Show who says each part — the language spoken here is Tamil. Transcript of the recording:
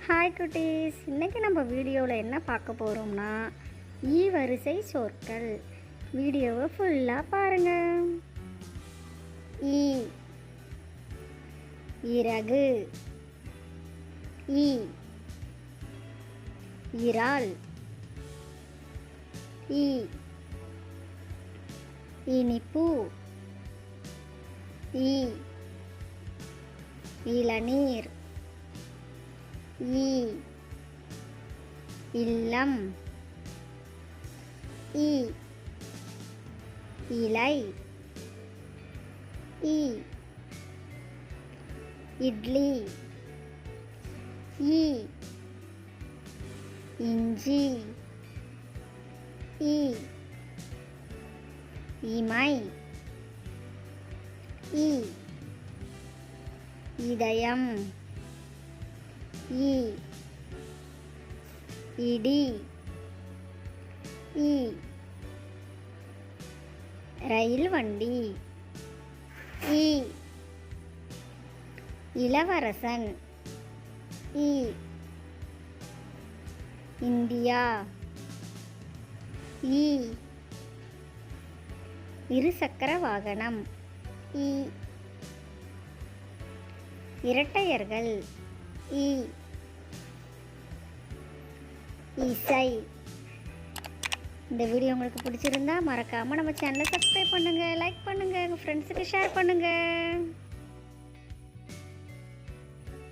Speaker 1: ஹாய் குட்டீஸ், இன்றைக்கி நம்ம வீடியோவில் என்ன பார்க்க போகிறோம்னா ஈ வரிசை சொற்கள். வீடியோவை ஃபுல்லாக பாருங்கள். ஈ, இறகு. ஈ, இறால். ஈ, இனிப்பு. ஈ, இளநீர். ஈ, இல்லம். ஈ, இலை. ஈ, இட்லி. ஈ, இஞ்சி. ஈ, இமை. ஈ, இதயம். ஈ, இடி. ஈ, ரயில் வண்டி. ஈ, இளவரசன். ஈ, இந்தியா. ஈ, இருசக்கர வாகனம். ஈ, இரட்டையர்கள். ஈ, இசை. இந்த வீடியோ உங்களுக்கு பிடிச்சிருந்தா மறக்காமல் நம்ம சேனலை சப்ஸ்கிரைப் பண்ணுங்கள், லைக் பண்ணுங்கள், உங்கள் ஃப்ரெண்ட்ஸுக்கு ஷேர் பண்ணுங்கள்.